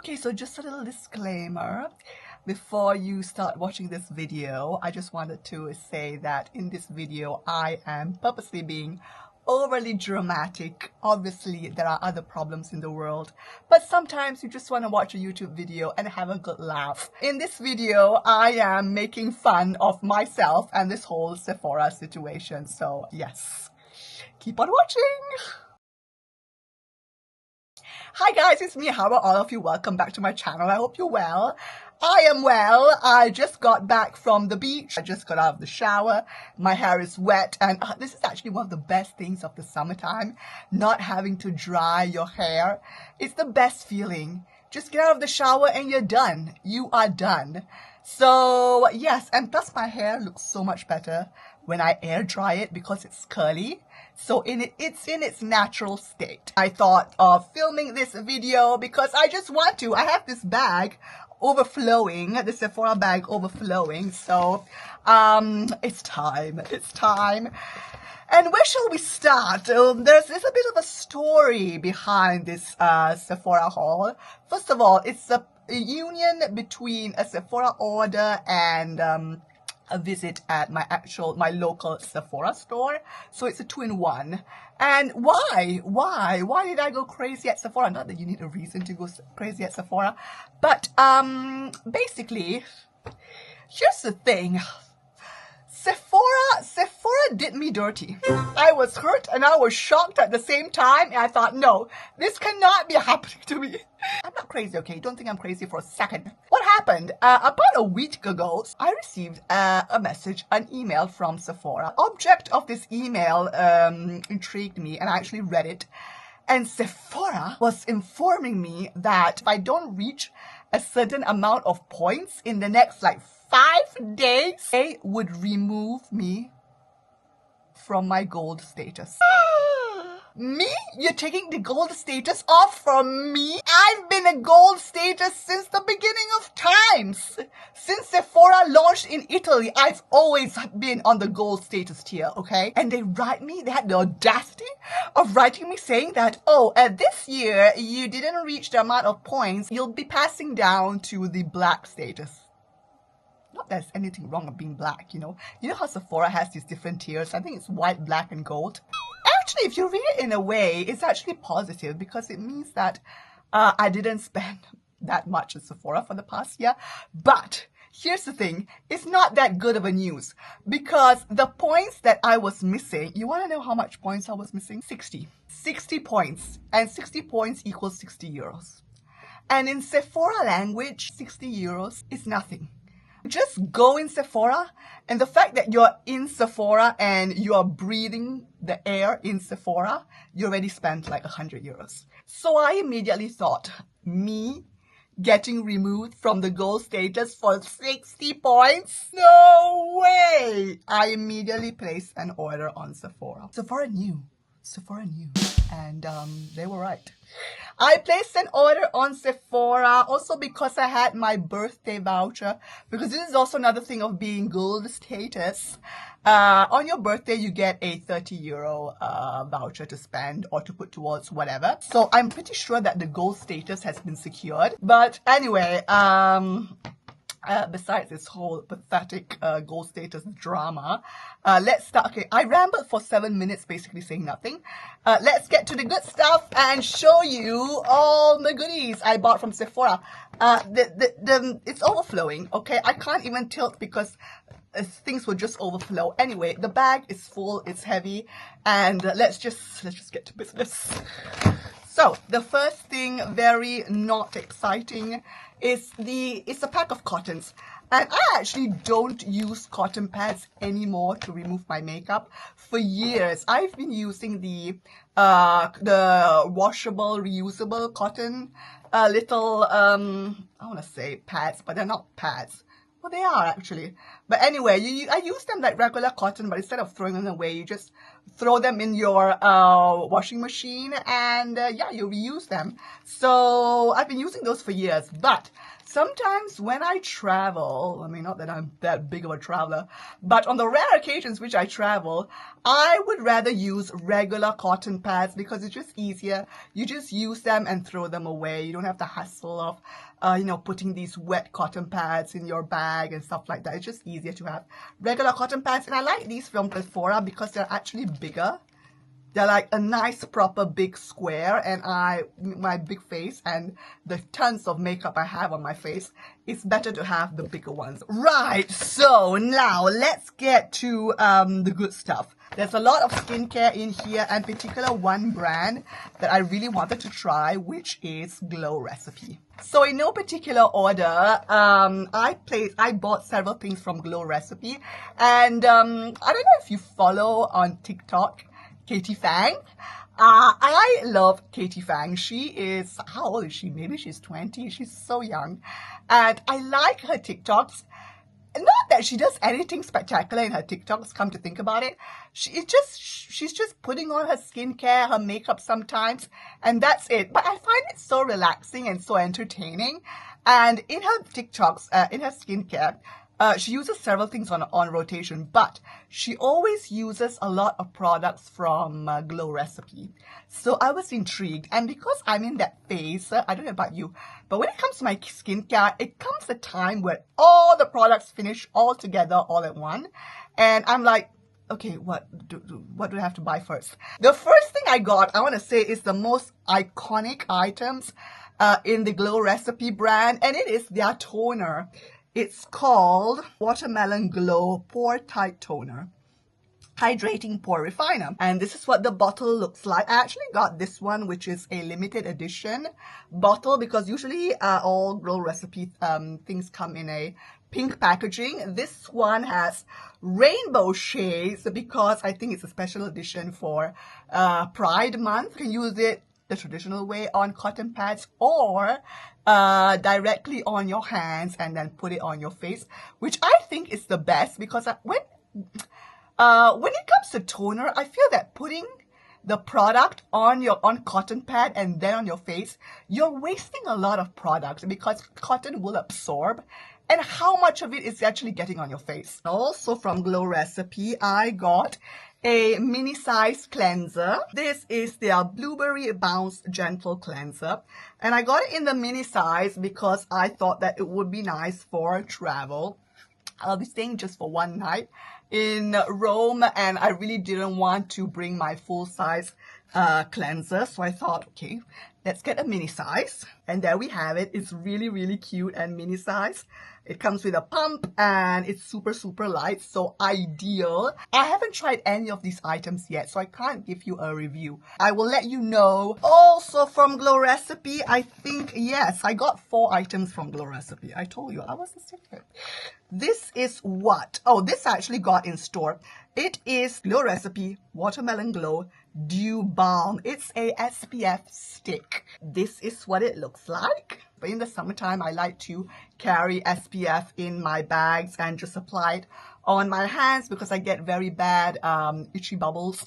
Okay, so just a little disclaimer. Before you start watching this video, I just wanted to say that in this video, I am purposely being overly dramatic. Obviously, there are other problems in the world, but sometimes you just want to watch a YouTube video and have a good laugh. In this video, I am making fun of myself and this whole Sephora situation. So yes, keep on watching. Hi guys, it's me. How are all of you? Welcome back to my channel. I hope you're well. I am well. I just got back from the beach. I just got out of the shower. My hair is wet, and this is actually one of the best things of the summertime, not having to dry your hair. It's the best feeling. Just get out of the shower and you're done. You are done. So yes, and plus my hair looks so much better when I air dry it because it's curly. So it's in its natural state. I thought of filming this video because I just want to. I have this bag overflowing, the Sephora bag overflowing. So it's time. It's time. And where shall we start? There's a bit of a story behind this Sephora haul. First of all, it's a union between a Sephora order and a visit at my local Sephora store. So it's a two-in-one. And why did I go crazy at Sephora? Not that you need a reason to go crazy at Sephora, but basically, here's the thing. Sephora did me dirty. I was hurt and I was shocked at the same time, and I thought, no, this cannot be happening to me. I'm not crazy, okay? Don't think I'm crazy for a second. What happened? About a week ago, I received a message, an email from Sephora. Object of this email intrigued me, and I actually read it. And Sephora was informing me that if I don't reach a certain amount of points in the next 5 days, they would remove me from my gold status. Me? You're taking the gold status off from me? I've been a gold status since the beginning of times. Since Sephora launched in Italy, I've always been on the gold status tier, okay? And they had the audacity of writing me saying that, oh, this year you didn't reach the amount of points, you'll be passing down to the black status. Not that there's anything wrong with being black, you know. You know how Sephora has these different tiers? I think it's white, black, and gold. Actually, if you read it in a way, it's actually positive because it means that I didn't spend that much at Sephora for the past year. But here's the thing, it's not that good of a news because the points that I was missing, you want to know how much points I was missing? 60 points, and 60 points equals 60 euros. And in Sephora language, 60 euros is nothing. Just go in Sephora, and the fact that you're in Sephora and you're breathing the air in Sephora, you already spent 100 euros. So I immediately thought, me getting removed from the gold status for 60 points? No way! I immediately placed an order on Sephora. Sephora knew, and they were right. I placed an order on Sephora also because I had my birthday voucher, because this is also another thing of being gold status. On your birthday, you get a 30 euro voucher to spend or to put towards whatever. So I'm pretty sure that the gold status has been secured. But anyway, besides this whole pathetic gold status drama, let's start. Okay, I rambled for 7 minutes basically saying nothing. Let's get to the good stuff and show you all the goodies I bought from Sephora. It's overflowing, okay? I can't even tilt because things will just overflow. Anyway, the bag is full, it's heavy, and let's just get to business. So the first thing, very not exciting, is it's a pack of cottons. And I actually don't use cotton pads anymore to remove my makeup. For years, I've been using the washable, reusable cotton little, I want to say pads, but they're not pads. Well, they are actually. But anyway, I use them like regular cotton, but instead of throwing them away, you just throw them in your washing machine, and yeah, you reuse them. So I've been using those for years, but sometimes when I travel, I mean, not that I'm that big of a traveler, but on the rare occasions which I travel, I would rather use regular cotton pads because it's just easier. You just use them and throw them away. You don't have the hassle of, putting these wet cotton pads in your bag and stuff like that. It's just easier to have regular cotton pads. And I like these from Sephora because they're actually bigger. They're like a nice, proper, big square, and my big face and the tons of makeup I have on my face, it's better to have the bigger ones. Right, so now let's get to the good stuff. There's a lot of skincare in here, and particular one brand that I really wanted to try, which is Glow Recipe. So in no particular order, I bought several things from Glow Recipe, and I don't know if you follow on TikTok Katie Fang. I love Katie Fang. She is, how old is she? Maybe she's 20. She's so young. And I like her TikToks. Not that she does anything spectacular in her TikToks, come to think about it. She's just putting on her skincare, her makeup sometimes, and that's it. But I find it so relaxing and so entertaining. And in her TikToks, in her skincare, she uses several things on rotation, but she always uses a lot of products from Glow Recipe. So I was intrigued, and because I'm in that phase, I don't know about you, but when it comes to my skincare, it comes a time where all the products finish all together all at once, and I'm like, okay, what do I have to buy first? The first thing I got, I want to say, is the most iconic items in the Glow Recipe brand, and it is their toner. It's called Watermelon Glow Pore Tight Toner, Hydrating Pore Refiner. And this is what the bottle looks like. I actually got this one, which is a limited edition bottle, because usually all Glow Recipe things come in a pink packaging. This one has rainbow shades because I think it's a special edition for Pride Month. You can use it the traditional way on cotton pads, or directly on your hands and then put it on your face, which I think is the best, because when it comes to toner, I feel that putting the product on cotton pad and then on your face, you're wasting a lot of product because cotton will absorb, and how much of it is actually getting on your face. Also from Glow Recipe, I got a mini size cleanser. This is their Blueberry Bounce Gentle Cleanser, and I got it in the mini size because I thought that it would be nice for travel. I'll be staying just for one night in Rome, and I really didn't want to bring my full size cleanser, so I thought, okay, let's get a mini size. And there we have it. It's really, really cute and mini size. It comes with a pump, and it's super, super light, so ideal. I haven't tried any of these items yet, so I can't give you a review. I will let you know. Also from Glow Recipe, I think, yes, I got 4 items from Glow Recipe. I told you, I was a secret. This is what? Oh, this I actually got in store. It is Glow Recipe Watermelon Glow Dew Balm. It's a SPF stick. This is what it looks like. But in the summertime, I like to carry SPF in my bags and just apply it on my hands because I get very bad itchy bubbles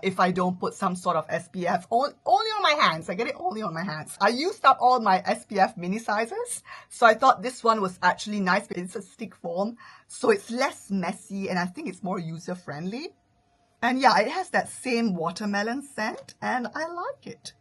if I don't put some sort of SPF only on my hands. I get it only on my hands. I used up all my SPF mini sizes, so I thought this one was actually nice. It's a stick form, so it's less messy, and I think it's more user friendly. And yeah, it has that same watermelon scent, and I like it.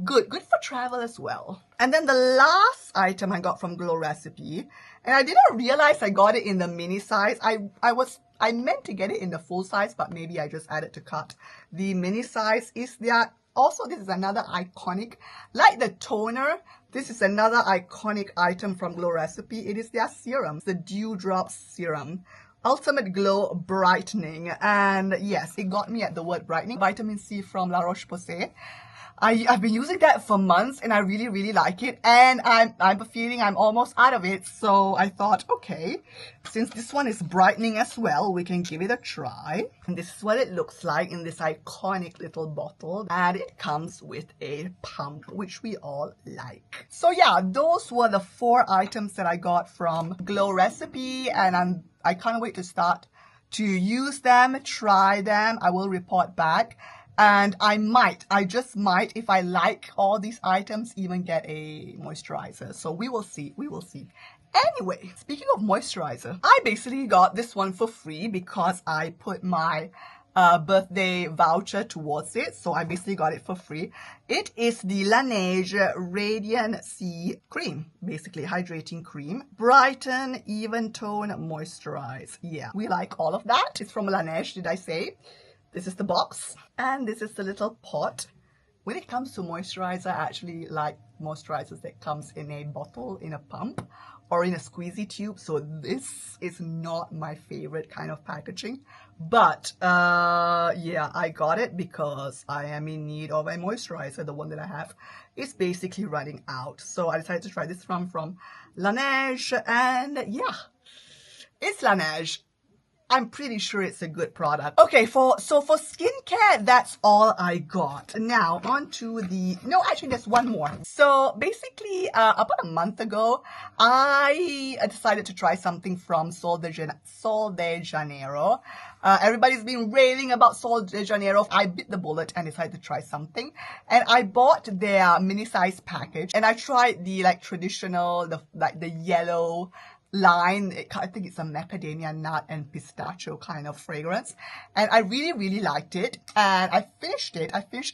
Good for travel as well. And then the last item I got from Glow Recipe, and I didn't realize I got it in the mini size. I meant to get it in the full size, but maybe I just added to cart. The mini size is there. Also, this is another iconic, like the toner, this is another iconic item from Glow Recipe. It is their serum, the Dewdrop Serum. Ultimate Glow Brightening. And yes, it got me at the word brightening. Vitamin C from La Roche-Posay. I've been using that for months, and I really, really like it, and I'm feeling I'm almost out of it, so I thought, okay, since this one is brightening as well, we can give it a try. And this is what it looks like in this iconic little bottle, and it comes with a pump, which we all like. So yeah, those were the 4 items that I got from Glow Recipe, and I can't wait to start to use them, try them. I will report back. And I just might, if I like all these items, even get a moisturizer. So we will see, we will see. Anyway, speaking of moisturizer, I basically got this one for free because I put my birthday voucher towards it. So I basically got it for free. It is the Laneige Radiant C cream, basically hydrating cream. Brighten, even tone, moisturize. Yeah, we like all of that. It's from Laneige, did I say? This is the box, and this is the little pot. When it comes to moisturizer, I actually like moisturizers that comes in a bottle, in a pump, or in a squeezy tube. So this is not my favorite kind of packaging. But yeah, I got it because I am in need of a moisturizer. The one that I have is basically running out. So I decided to try this from Laneige, and yeah, it's Laneige. I'm pretty sure it's a good product. Okay, for skincare, that's all I got. Now, on to no, actually, there's one more. So, basically, about a month ago, I decided to try something from Sol de Janeiro. Everybody's been raving about Sol de Janeiro. I bit the bullet and decided to try something. And I bought their mini size package. And I tried the, like, traditional, the yellow line. I think it's a macadamia nut and pistachio kind of fragrance, and I really liked it, and I finished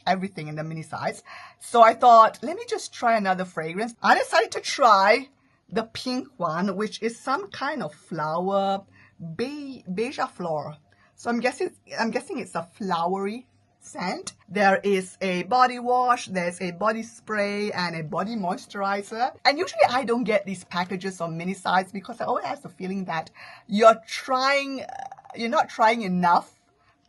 everything in the mini size. So I thought, let me just try another fragrance. I decided to try the pink one, which is some kind of flower, beige flower. So I'm guessing it's a flowery scent. There is a body wash, there's a body spray, and a body moisturizer. And usually I don't get these packages on mini size because I always have the feeling that you're not trying enough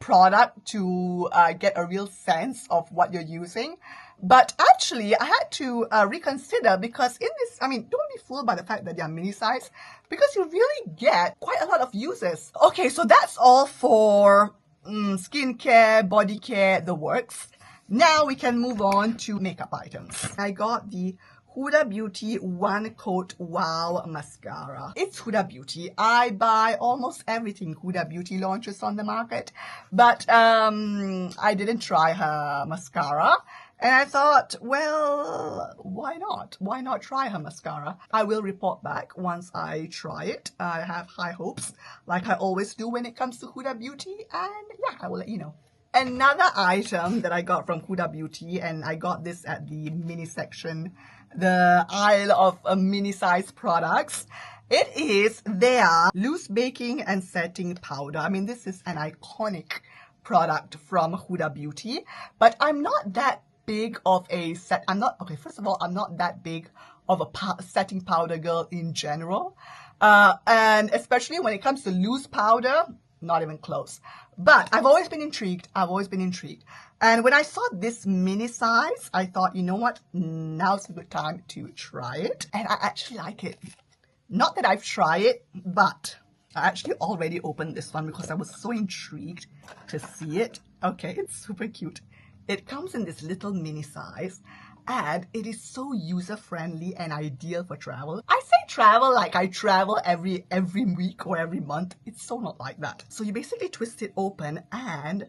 product to get a real sense of what you're using. But actually, I had to reconsider, because in this, I mean, don't be fooled by the fact that they're mini size, because you really get quite a lot of uses. Okay, so that's all for skincare, body care, the works. Now we can move on to makeup items. I got the Huda Beauty One Coat Wow Mascara. It's Huda Beauty. I buy almost everything Huda Beauty launches on the market, but I didn't try her mascara. And I thought, well, why not? Why not try her mascara? I will report back once I try it. I have high hopes, like I always do when it comes to Huda Beauty. And yeah, I will let you know. Another item that I got from Huda Beauty, and I got this at the mini section, the aisle of mini size products. It is their loose baking and setting powder. I mean, this is an iconic product from Huda Beauty, but I'm not that big of a first of all, I'm not that big of a setting powder girl in general, and especially when it comes to loose powder, not even close. But I've always been intrigued. And when I saw this mini size, I thought, you know what, now's a good time to try it. And I actually like it. Not that I've tried it, but I actually already opened this one because I was so intrigued to see it. Okay, it's super cute. It comes in this little mini size, and it is so user-friendly and ideal for travel. I say travel like I travel every week or every month. It's so not like that. So you basically twist it open, and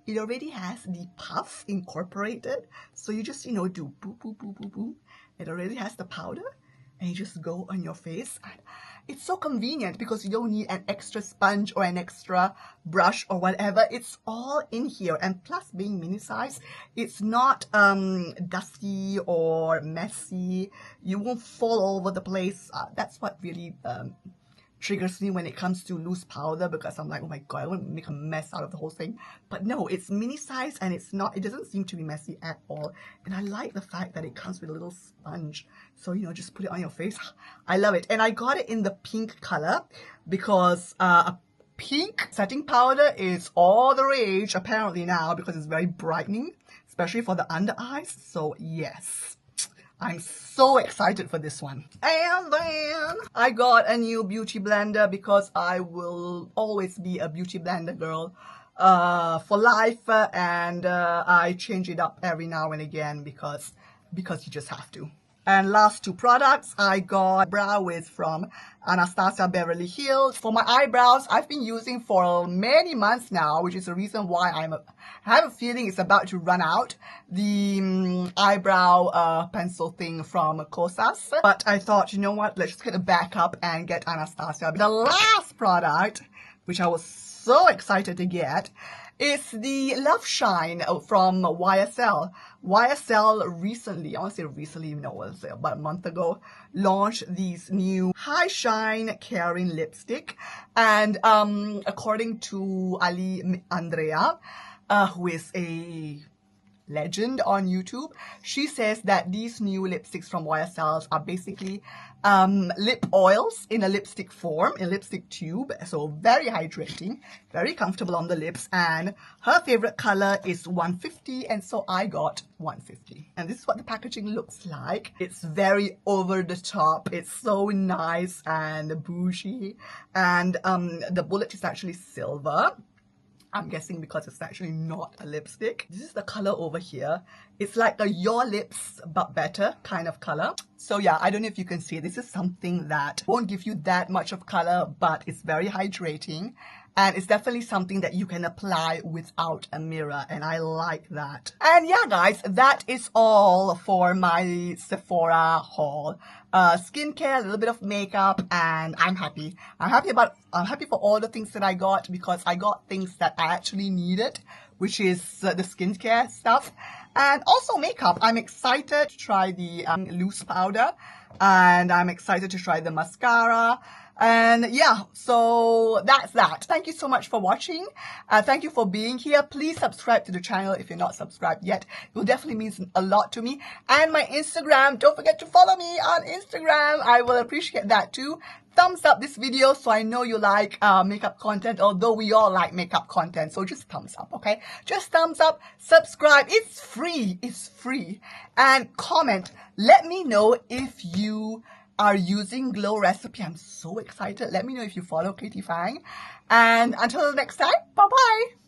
it already has the puff incorporated. So you just, do boop, boop, boop, boop, boop. It already has the powder, and you just go on your face. And it's so convenient because you don't need an extra sponge or an extra brush or whatever. It's all in here. And plus, being mini size, it's not dusty or messy. You won't fall all over the place. That's what really triggers me when it comes to loose powder, because I'm like, oh my god, I want to make a mess out of the whole thing. But no, it's mini size, and it doesn't seem to be messy at all. And I like the fact that it comes with a little sponge, so just put it on your face. I love it. And I got it in the pink color because a pink setting powder is all the rage apparently now, because it's very brightening, especially for the under eyes. So yes, I'm so excited for this one. And then I got a new beauty blender, because I will always be a beauty blender girl for life, and I change it up every now and again because you just have to. And last two products, I got Brow Wiz from Anastasia Beverly Hills. For my eyebrows, I've been using for many months now, which is the reason why I have a feeling it's about to run out. The eyebrow pencil thing from Kosas. But I thought, you know what, let's just get a backup and get Anastasia. The last product, which I was so excited to get, is the Love Shine from YSL. YSL recently, I want to say recently, no, it was about a month ago, launched these new High Shine Caring Lipstick. And according to Ali Andrea, who is a legend on YouTube, she says that these new lipsticks from YSL are basically lip oils in a lipstick form, in a lipstick tube. So very hydrating, very comfortable on the lips, and her favorite color is 150, and so I got 150. And this is what the packaging looks like. It's very over the top. It's so nice and bougie, and the bullet is actually silver. I'm guessing because it's actually not a lipstick. This is the color over here. It's like a Your Lips but better kind of color. So yeah, I don't know if you can see, this is something that won't give you that much of color, but it's very hydrating. And it's definitely something that you can apply without a mirror, and I like that. And yeah, guys, that is all for my Sephora haul. Skincare, a little bit of makeup, and I'm happy. I'm happy for all the things that I got, because I got things that I actually needed, which is the skincare stuff. And also makeup. I'm excited to try the loose powder, and I'm excited to try the mascara. And yeah, so that's that. Thank you so much for watching. Thank you for being here. Please subscribe to the channel if you're not subscribed yet. It will definitely mean a lot to me. And my Instagram, don't forget to follow me on Instagram. I will appreciate that too. Thumbs up this video so I know you like makeup content, although we all like makeup content. So just thumbs up, okay? Just thumbs up, subscribe. It's free. It's free. And comment. Let me know if you are using Glow Recipe. I'm so excited. Let me know if you follow Katie Fang. And until next time, bye-bye.